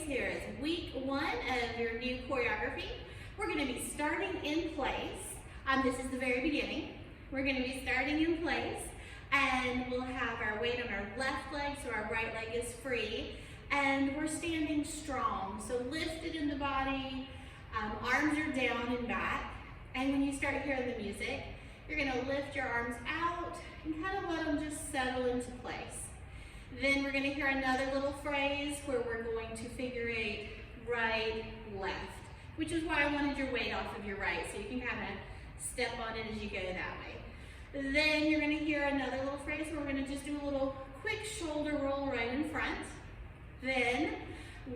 ladies. Here is week 1 of your new choreography. We're going to be starting in place. This is the very beginning. We're going to be starting in place, and we'll have our weight on our left leg, so our right leg is free, and we're standing strong. So lifted in the body, arms are down and back, and when you start hearing the music, you're going to lift your arms out and kind of let them just settle into place. Then we're going to hear another little phrase where we're going to figure 8 right, left, which is why I wanted your weight off of your right, so you can kind of step on it as you go that way. Then you're going to hear another little phrase where we're going to just do a little quick shoulder roll right in front. Then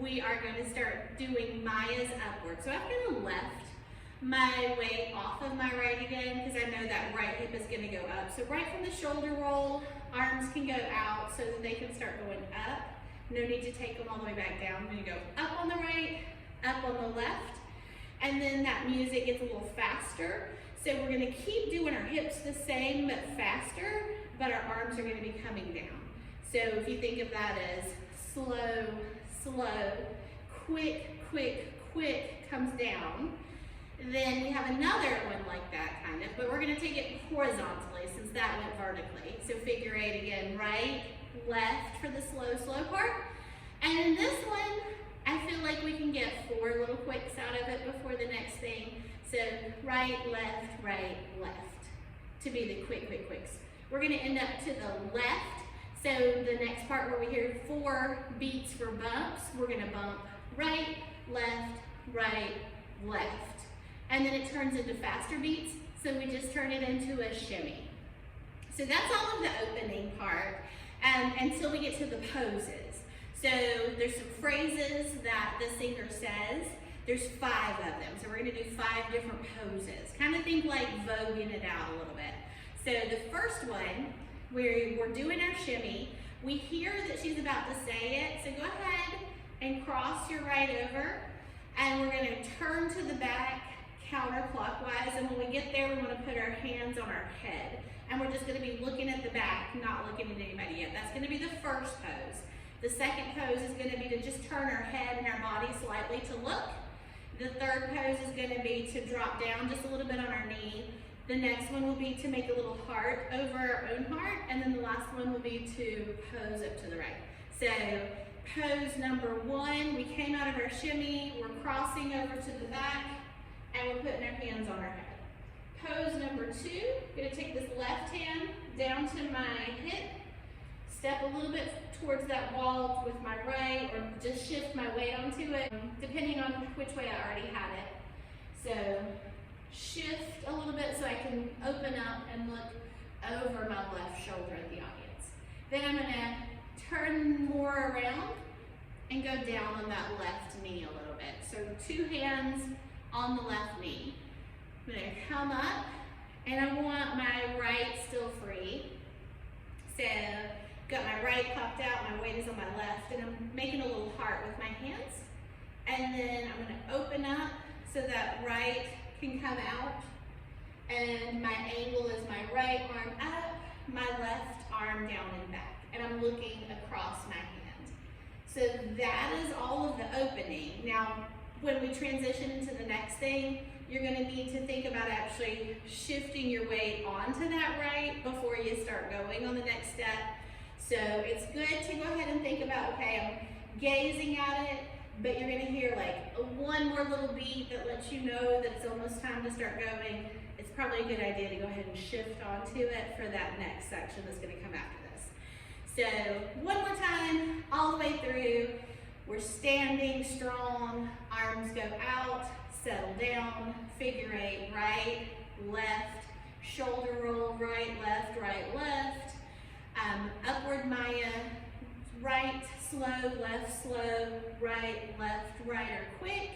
we are going to start doing Maya's upward. So I'm going to left my weight off of my right again because I know that right hip is going to go up. So right from the shoulder roll, arms can go out so that they can start going up. No need to take them all the way back down. I'm going to go up on the right, up on the left, and then that music gets a little faster. So we're going to keep doing our hips the same but faster, but our arms are going to be coming down. So if you think of that as slow, slow, quick, quick, quick comes down. Then we have another one like that kind of, but we're going to take it horizontally since that went vertically. So figure 8 again, right, left for the slow, slow part. And in this one, I feel like we can get 4 little quicks out of it before the next thing. So right, left to be the quick, quick, quicks. We're going to end up to the left. So the next part where we hear 4 beats for bumps, we're going to bump right, left. And then it turns into faster beats, so we just turn it into a shimmy. So that's all of the opening part until we get to the poses. So there's some phrases that the singer says. There's 5 of them, so we're going to do 5 different poses. Kind of think like voguing it out a little bit. So the first one, where we're doing our shimmy, we hear that she's about to say it, so go ahead and cross your right over, and we're going to turn to the back counterclockwise, and when we get there, we want to put our hands on our head, and we're just going to be looking at the back, not looking at anybody yet. That's going to be the first pose. The second pose is going to be to just turn our head and our body slightly to look. The third pose is going to be to drop down just a little bit on our knee. The next one will be to make a little heart over our own heart, and then the last one will be to pose up to the right. So pose number 1, we came out of our shimmy, we're crossing over to the back, and we're putting our hands on our head. Pose number 2, I'm going to take this left hand down to my hip, step a little bit towards that wall with my right, or just shift my weight onto it, depending on which way I already had it. So shift a little bit so I can open up and look over my left shoulder at the audience. Then I'm going to turn more around and go down on that left knee a little bit. So 2 hands on the left knee. I'm going to come up, and I want my right still free. So got my right popped out, my weight is on my left, and I'm making a little heart with my hands. And then I'm going to open up so that right can come out, and my angle is my right arm up, my left arm down and back, and I'm looking across my hand. So that is all of the opening. Now, when we transition into the next thing, you're going to need to think about actually shifting your weight onto that right before you start going on the next step. So it's good to go ahead and think about, okay, I'm gazing at it, but you're going to hear like one more little beat that lets you know that it's almost time to start going. It's probably a good idea to go ahead and shift onto it for that next section that's going to come after this. So one more time, all the way through. We're standing strong, arms go out, settle down, figure 8, right, left, shoulder roll, right, left, upward Maya, right, slow, left, left, right, or quick,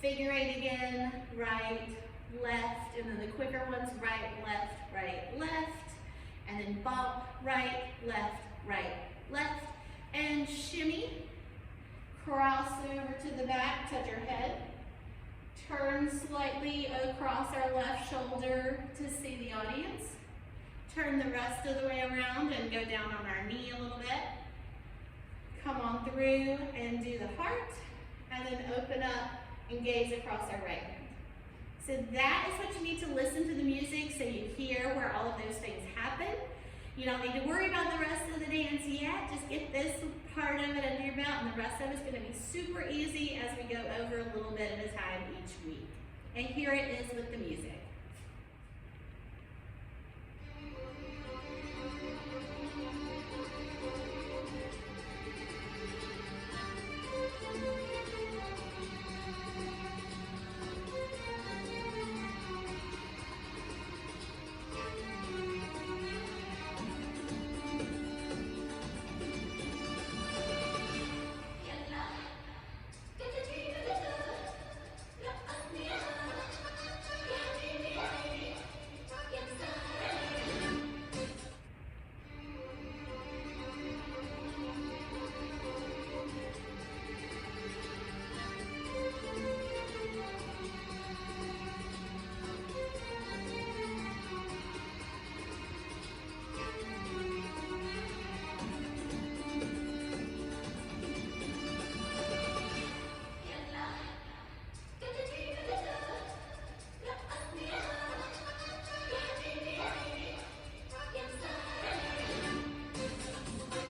figure 8 again, right, left, and then the quicker ones, right, left, and then bump, right, left, and shimmy. Cross over to the back, touch our head. Turn slightly across our left shoulder to see the audience. Turn the rest of the way around and go down on our knee a little bit. Come on through and do the heart. and then open up and gaze across our right hand. So that is what you need to listen to the music so you hear where all of those things happen. You don't need to worry about the rest of the dance yet. Just get this part of it under your belt, and the rest of it's going to be super easy as we go over a little bit at a time each week. And here it is with the music.